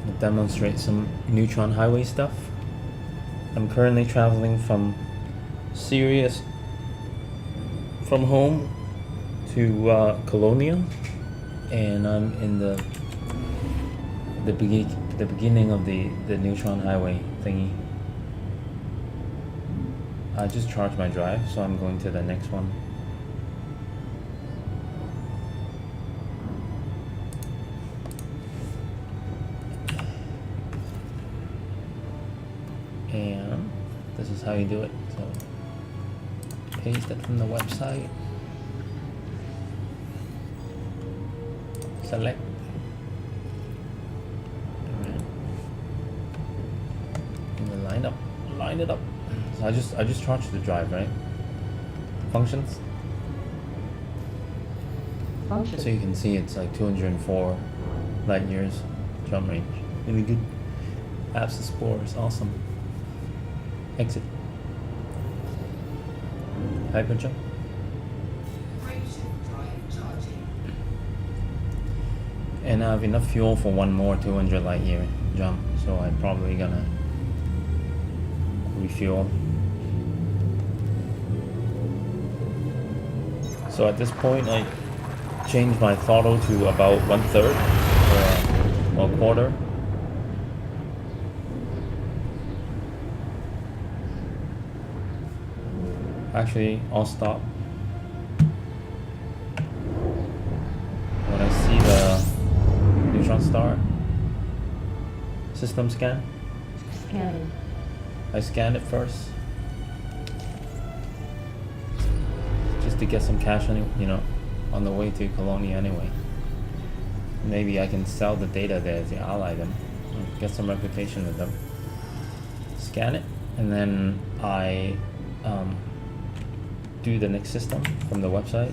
I'll demonstrate some Neutron highway stuff. I'm currently traveling from Sirius from home to Colonia, and I'm in the beginning of the Neutron highway thingy. I just charged my drive, so I'm going to the next one. And this is how you do it. So paste it from the website, select, and then line it up. So I just charged the drive, right? Functions. So you can see it's like 204 light years jump range. Really good. Apps Explorer is awesome. Exit. Hyper jump. And I have enough fuel for one more 200 light year jump, so I'm probably gonna refuel. So at this point, I changed my throttle to about 1/3 or a quarter. Actually, I'll stop when I see the neutron star. System scan. Scanning. I scanned it first, just to get some cash on, on the way to Colonia anyway. Maybe I can sell the data there to ally them, get some reputation with them. Scan it, and then I do the next system from the website.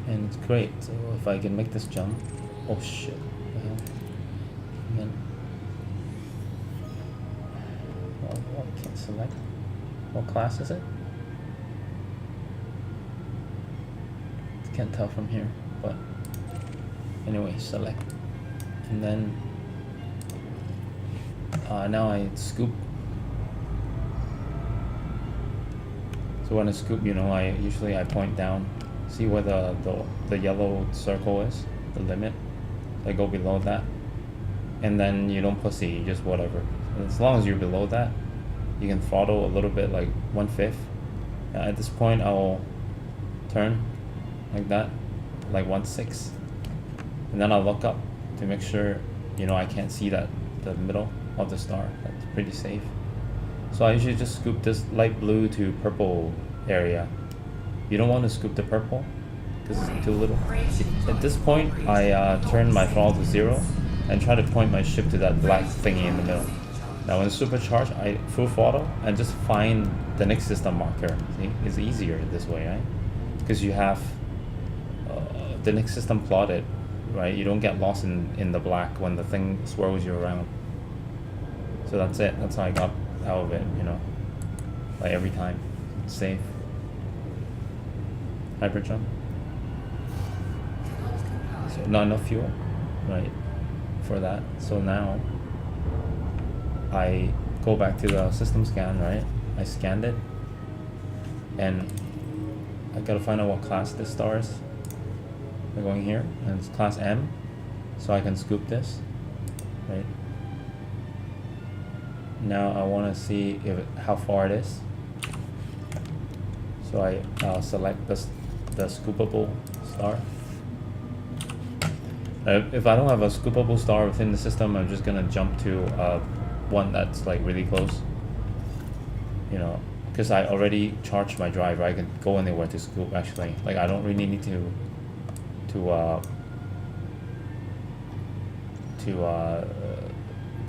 And it's great. So if I can make this jump, oh shit, what the hell? And then, well, I can't select. What class is it? Can't tell from here, but anyway, select, and then now I scoop. So when I scoop, I usually point down, see where the yellow circle is, the limit. I go below that, and then you don't pussy, you just whatever. As long as you're below that, you can throttle a little bit, like 1/5. At this point, I'll turn like that, like 1/6, and then I'll look up to make sure I can't see the middle of the star. That's pretty safe. So I usually just scoop this light blue to purple area. You don't want to scoop the purple because it's too little. At this point, I turn my throttle to 0 and try to point my ship to that black thingy in the middle. Now when supercharged, I full throttle and just find the next system marker. See, it's easier this way, right? Because you have the next system plotted, right? You don't get lost in the black when the thing swirls you around. So that's it. That's how I got out of it, like every time. It's safe. Hyper jump. So not enough fuel, right, for that. So now I go back to the system scan, right? I scanned it, and I gotta find out what class this star is. We're going here, and it's class M, so I can scoop this, right? Now I want to see how far it is. So I'll select the scoopable star. If I don't have a scoopable star within the system, I'm just gonna jump to one that's like really close. Because I already charged my drive, right? I can go anywhere to scoop actually. Like I don't really need to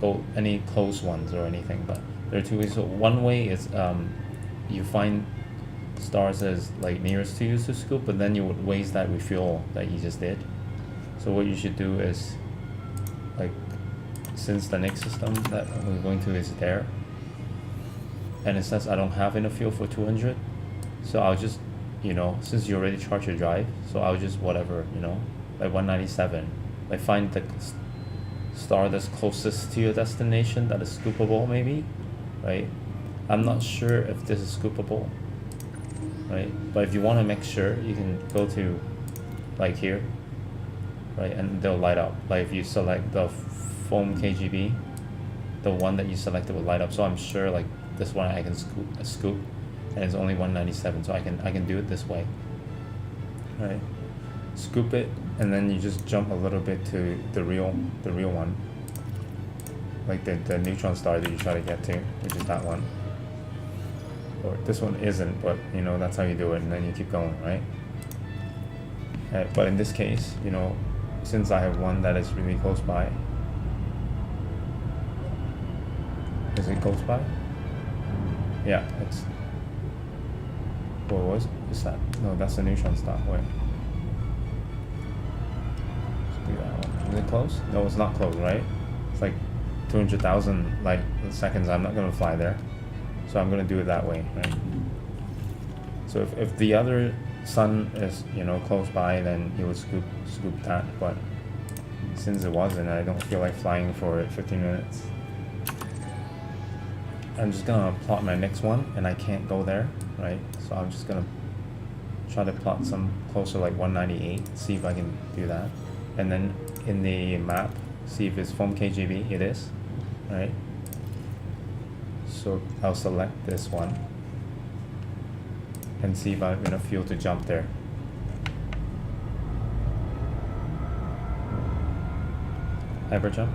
go any close ones or anything, but there are two ways. So one way is you find stars as like nearest to you to scoop, but then you would waste that refuel that you just did. So what you should do is like since the next system that we're going to is there, and it says I don't have enough fuel for 200, so I'll just, you know, since you already charged your drive, so I'll just whatever, you know, like 197, like find the star that's closest to your destination that is scoopable maybe, right? I'm not sure if this is scoopable, right? But if you want to make sure, you can go to like here, right? And they'll light up. Like if you select the foam KGB, the one that you selected will light up. So I'm sure like this one I can scoop, and it's only 197, so I can do it this way, right? Scoop it, and then you just jump a little bit to the real one, like the neutron star that you try to get to, which is that one. Or this one isn't, but you know, that's how you do it, and then you keep going, right? But in this case, you know, since I have one that is really close by, is it close by? Yeah, it's, what is that? No, that's the neutron star. Wait, let's do that one. Is it close? No, it's not close, right? It's like 200,000 light seconds. I'm not gonna fly there, so I'm gonna do it that way, right? So if the other sun is, you know, close by, then you would scoop that, but since it wasn't, I don't feel like flying for 15 minutes. I'm just gonna plot my next one, and I can't go there, right? So I'm just gonna try to plot some closer, like 198, see if I can do that. And then in the map, see if it's foam KGB, it is, right? So I'll select this one and see if I have enough fuel to jump there. Hyper jump?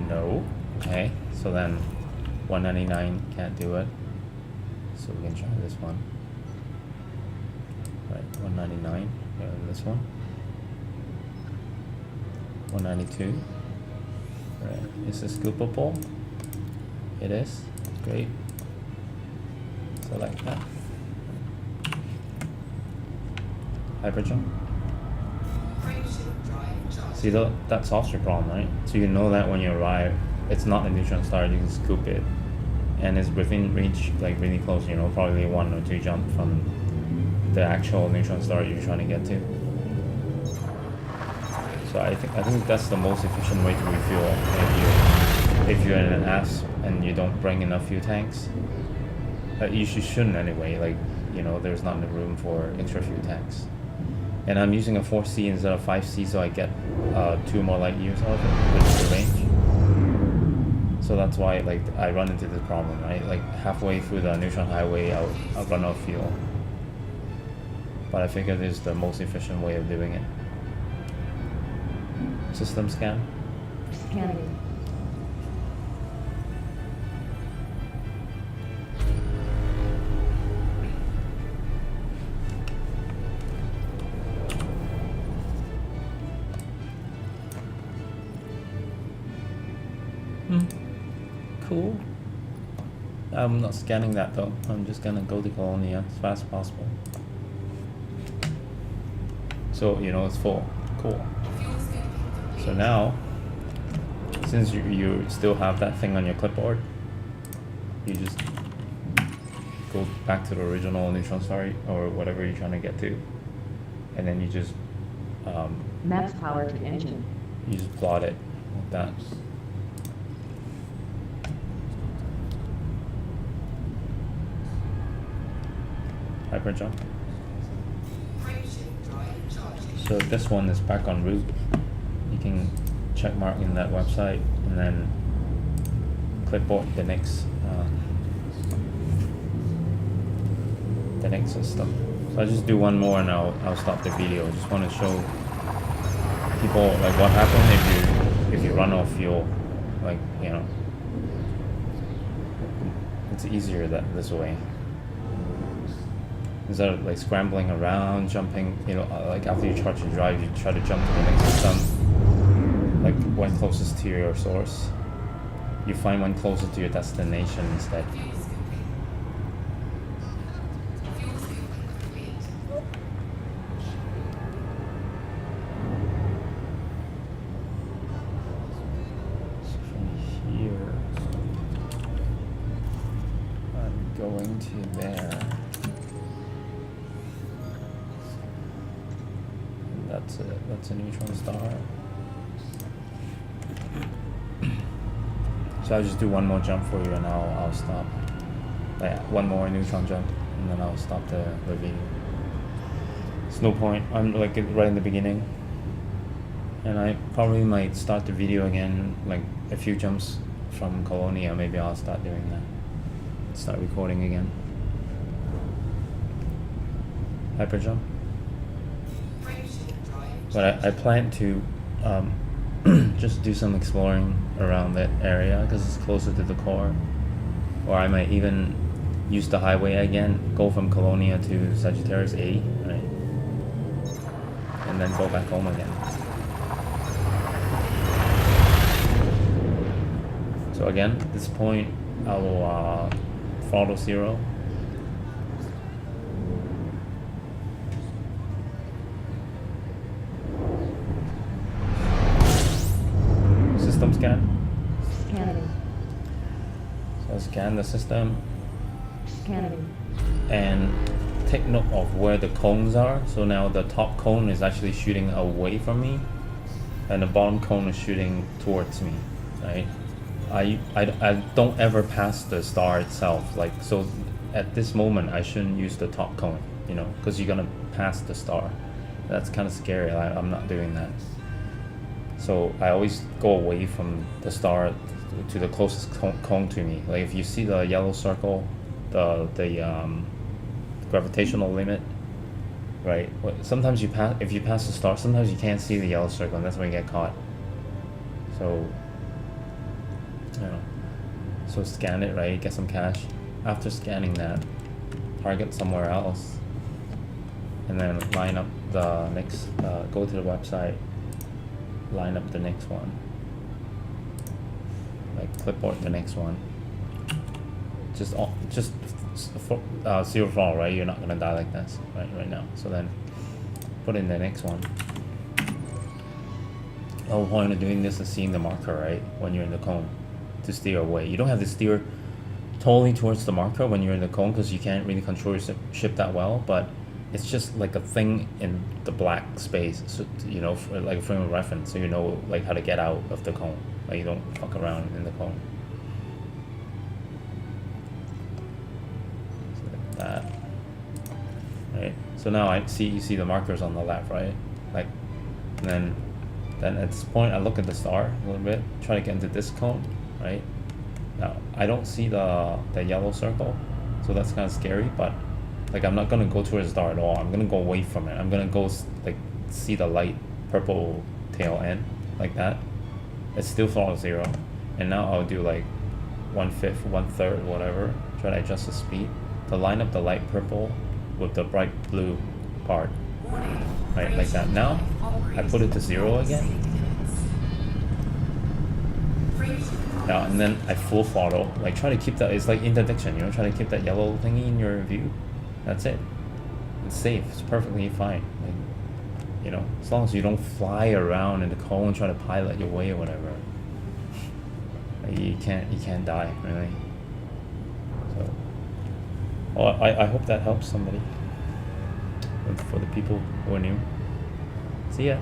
No. Okay, so then 199 can't do it. So we can try this one. Right, 199, and this one. 192. Right, is this scoopable? It is. Great. Select that. Hyper jump. See, that solves your problem, right? So you know that when you arrive, it's not a neutron star, you can scoop it, and it's within reach, like really close, you know, probably 1 or 2 jump from the actual neutron star you're trying to get to. So I think that's the most efficient way to refuel if you're in an ASP and you don't bring enough fuel tanks. You shouldn't anyway, like, you know, there's not enough room for extra fuel tanks. And I'm using a 4C instead of 5C, so I get 2 more light years out of it with the range. So that's why, like, I run into this problem, right? Like halfway through the neutron highway, I'll run out of fuel. But I figured this is the most efficient way of doing it. System scan. Scanning. Cool. I'm not scanning that though. I'm just gonna go to Colonia as fast as possible. So, you know, it's full. Cool. So now, since you still have that thing on your clipboard, you just go back to the original neutron star or whatever you're trying to get to, and then you just Max power to engine. you just plot it like that. Hyper jump. So this one is back en route. You can check mark in that website and then clipboard the next system. So I just do one more and I'll stop the video. Just want to show people like what happens if you run out of fuel. Like, you know, it's easier this way. Instead of like scrambling around, jumping, you know, like after you charge your drive, you try to jump to the next system, like one closest to your source. You find one closer to your destination instead. to there. And that's it. That's a neutron star. So I'll just do one more jump for you, and I'll stop. Yeah, one more neutron jump, and then I'll stop the video. It's no point. I'm like right in the beginning, and I probably might start the video again, like a few jumps from Colonia. Maybe I'll start doing that. Start recording again. Hyper jump. But I plan to just do some exploring around that area because it's closer to the core. Or I might even use the highway again, go from Colonia to Sagittarius A, right? And then go back home again. So again, at this point, I will throttle 0. System scan. Scanning. So scan the system. Scanning. And take note of where the cones are. So now the top cone is actually shooting away from me, and the bottom cone is shooting towards me, right? I don't ever pass the star itself. Like, so at this moment I shouldn't use the top cone, you know, because you're gonna pass the star. That's kind of scary. I'm not doing that. So I always go away from the star to the closest cone to me. Like if you see the yellow circle, the gravitational limit, right? Sometimes if you pass the star, sometimes you can't see the yellow circle, and that's when you get caught. So, you know, so scan it, right? Get some cash. After scanning that, target somewhere else, and then line up the next. Go to the website, line up the next one. Like clipboard the next one. Just zero fall, right? You're not gonna die like this right now. So then put in the next one. The whole point of doing this is seeing the marker, right? When you're in the cone, to steer away. You don't have to steer totally towards the marker when you're in the cone because you can't really control your ship that well. But it's just like a thing in the black space, so you know, like a frame of reference, so you know like how to get out of the cone. Like you don't fuck around in the cone. That, right? So now you see the markers on the left, right? Like, and then at this point I look at the star a little bit, try to get into this cone, right? Now I don't see the yellow circle, so that's kind of scary. But like I'm not gonna go towards the star at all. I'm gonna go away from it. I'm gonna go like see the light purple tail end like that. It's still throttle 0, and now I'll do like 1/5, 1/3, whatever. Try to adjust the speed to line up the light purple with the bright blue part, right, like that. Now I put it to 0 again. Now and then I full throttle, like try to keep that. It's like interdiction, you know, try to keep that yellow thingy in your view. That's it. It's safe. It's perfectly fine. Like, you know, as long as you don't fly around in the cone and try to pilot your way or whatever. Like, you can't die, really. So. Well, I hope that helps somebody. For the people who are new. See ya.